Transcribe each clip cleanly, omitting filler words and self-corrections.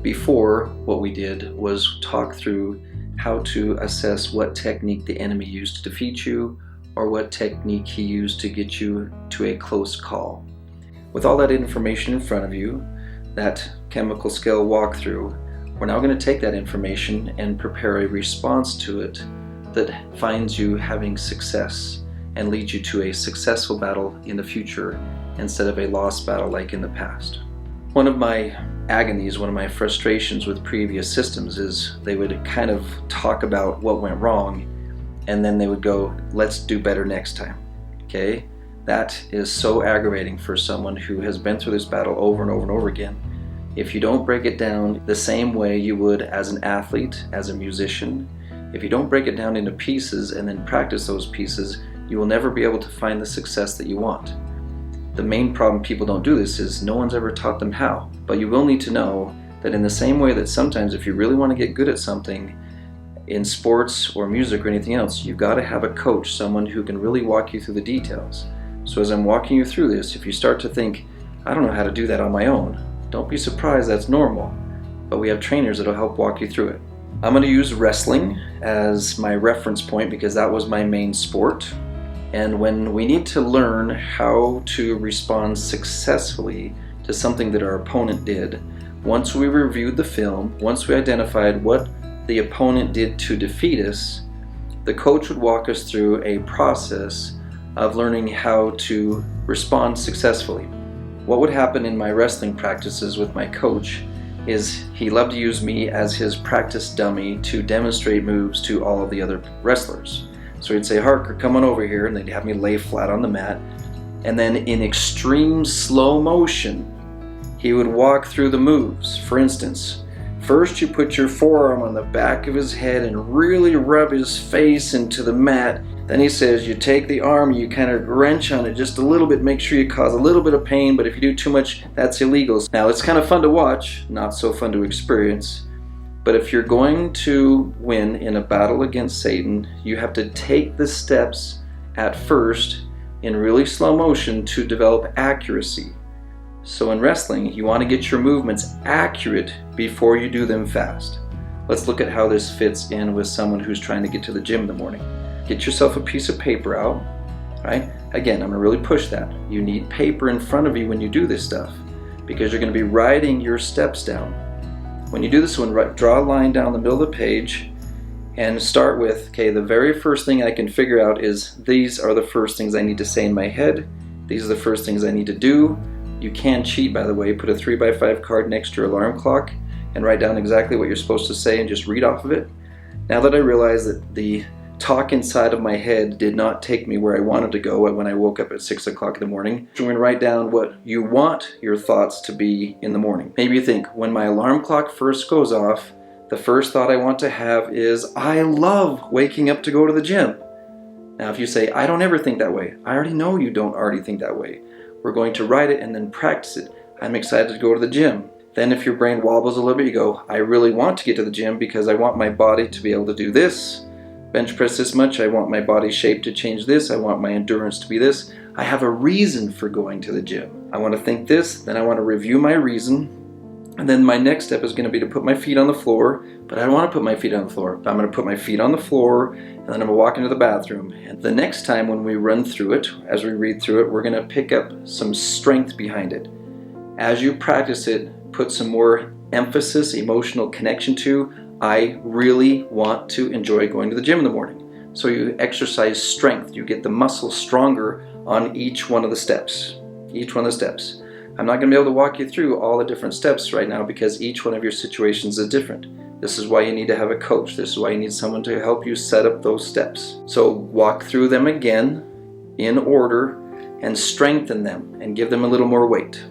Before, what we did was talk through how to assess what technique the enemy used to defeat you, or what technique he used to get you to a close call. With all that information in front of you, that chemical scale walkthrough, we're now going to take that information and prepare a response to it that finds you having success and leads you to a successful battle in the future instead of a lost battle like in the past. One of my agonies, one of my frustrations with previous systems is they would kind of talk about what went wrong and then they would go, let's do better next time. Okay? That is so aggravating for someone who has been through this battle over and over and over again. If you don't break it down the same way you would as an athlete, as a musician, if you don't break it down into pieces and then practice those pieces, you will never be able to find the success that you want. The main problem people don't do this is no one's ever taught them how. But you will need to know that in the same way that sometimes if you really want to get good at something in sports or music or anything else, you've got to have a coach, someone who can really walk you through the details. So as I'm walking you through this, if you start to think, I don't know how to do that on my own, don't be surprised, that's normal. But we have trainers that'll help walk you through it. I'm going to use wrestling as my reference point because that was my main sport. And when we need to learn how to respond successfully to something that our opponent did, once we reviewed the film, once we identified what the opponent did to defeat us, the coach would walk us through a process of learning how to respond successfully. What would happen in my wrestling practices with my coach is he loved to use me as his practice dummy to demonstrate moves to all of the other wrestlers. So he'd say, Harker, come on over here, and they'd have me lay flat on the mat. And then in extreme slow motion, he would walk through the moves. For instance, first you put your forearm on the back of his head and really rub his face into the mat. Then he says you take the arm, you kind of wrench on it just a little bit, make sure you cause a little bit of pain, but if you do too much, that's illegal. Now it's kind of fun to watch, not so fun to experience. But if you're going to win in a battle against Satan, you have to take the steps at first in really slow motion to develop accuracy. So in wrestling, you want to get your movements accurate before you do them fast. Let's look at how this fits in with someone who's trying to get to the gym in the morning. Get yourself a piece of paper out, right? Again, I'm going to really push that. You need paper in front of you when you do this stuff because you're going to be writing your steps down. When you do this one, draw a line down the middle of the page and start with, okay, the very first thing I can figure out is these are the first things I need to say in my head. These are the first things I need to do. You can cheat, by the way. Put a 3x5 card next to your alarm clock and write down exactly what you're supposed to say and just read off of it. Now that I realize that the talk inside of my head did not take me where I wanted to go when I woke up at 6 o'clock in the morning, you're going to write down what you want your thoughts to be in the morning. Maybe you think, when my alarm clock first goes off, the first thought I want to have is, I love waking up to go to the gym. Now if you say, I don't ever think that way, I already know you don't already think that way. We're going to write it and then practice it. I'm excited to go to the gym. Then if your brain wobbles a little bit, you go, I really want to get to the gym because I want my body to be able to do this. Bench press this much, I want my body shape to change this, I want my endurance to be this. I have a reason for going to the gym. I want to think this, then I want to review my reason, and then my next step is going to be to put my feet on the floor, but I don't want to put my feet on the floor. I'm going to put my feet on the floor, and then I'm going to walk into the bathroom. And the next time when we run through it, as we read through it, we're going to pick up some strength behind it. As you practice it, put some more emphasis, emotional connection to, I really want to enjoy going to the gym in the morning. So you exercise strength. You get the muscle stronger on each one of the steps. Each one of the steps. I'm not going to be able to walk you through all the different steps right now because each one of your situations is different. This is why you need to have a coach. This is why you need someone to help you set up those steps. So walk through them again in order and strengthen them and give them a little more weight.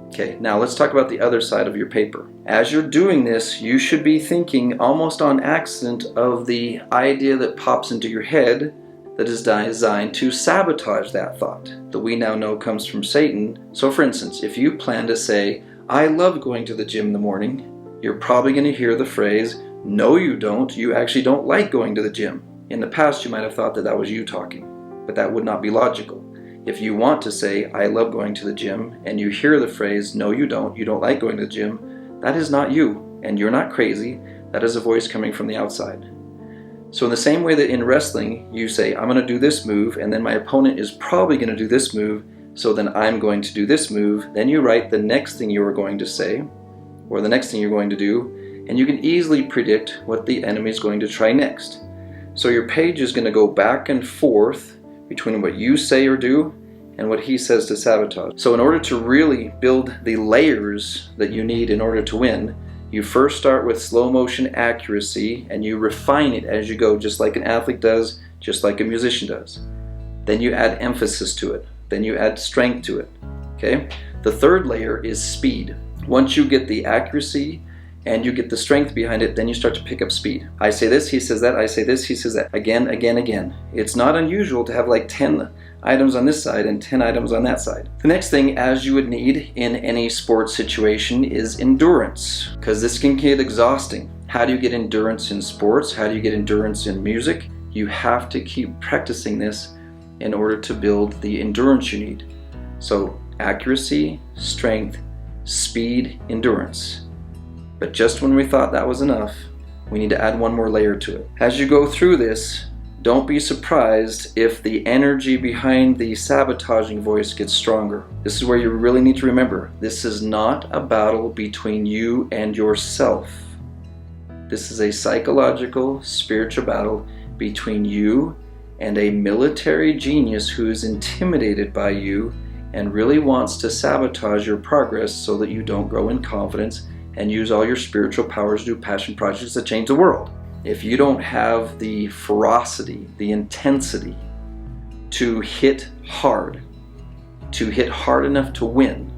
Okay, now let's talk about the other side of your paper. As you're doing this, you should be thinking almost on accident of the idea that pops into your head that is designed to sabotage that thought that we now know comes from Satan. So for instance, if you plan to say, I love going to the gym in the morning, you're probably going to hear the phrase, no you don't, you actually don't like going to the gym. In the past you might have thought that that was you talking, but that would not be logical. If you want to say, I love going to the gym, and you hear the phrase, no you don't like going to the gym, that is not you. and you're not crazy. That is a voice coming from the outside. So in the same way that in wrestling, you say, I'm going to do this move, and then my opponent is probably going to do this move, so then I'm going to do this move. Then you write the next thing you are going to say, or the next thing you're going to do, and you can easily predict what the enemy is going to try next. So your page is going to go back and forth between what you say or do and what he says to sabotage. So in order to really build the layers that you need in order to win, you first start with slow motion accuracy and you refine it as you go, just like an athlete does, just like a musician does. Then you add emphasis to it. Then you add strength to it. Okay? The third layer is speed. Once you get the accuracy and you get the strength behind it, then you start to pick up speed. I say this, he says that, I say this, he says that. Again, again, again. It's not unusual to have like 10 items on this side and 10 items on that side. The next thing, as you would need in any sports situation, is endurance, because this can get exhausting. How do you get endurance in sports? How do you get endurance in music? You have to keep practicing this in order to build the endurance you need. So accuracy, strength, speed, endurance. But just when we thought that was enough, we need to add one more layer to it. As you go through this, don't be surprised if the energy behind the sabotaging voice gets stronger. This is where you really need to remember, this is not a battle between you and yourself. This is a psychological, spiritual battle between you and a military genius who is intimidated by you and really wants to sabotage your progress so that you don't grow in confidence and use all your spiritual powers to do passion projects that change the world. If you don't have the ferocity, the intensity to hit hard enough to win,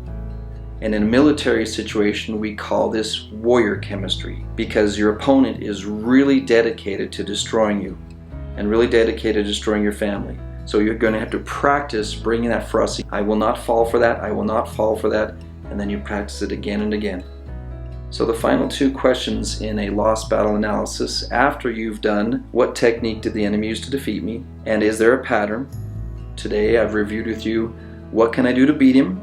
and in a military situation we call this warrior chemistry, because your opponent is really dedicated to destroying you and really dedicated to destroying your family. So you're going to have to practice bringing that ferocity. I will not fall for that, I will not fall for that, and then you practice it again and again. So the final two questions in a lost battle analysis, after you've done what technique did the enemy use to defeat me, and is there a pattern? Today I've reviewed with you what can I do to beat him,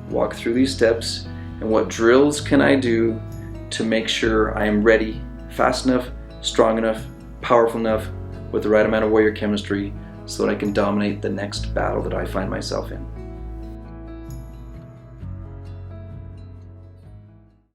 walk through these steps, and what drills can I do to make sure I am ready, fast enough, strong enough, powerful enough, with the right amount of warrior chemistry so that I can dominate the next battle that I find myself in.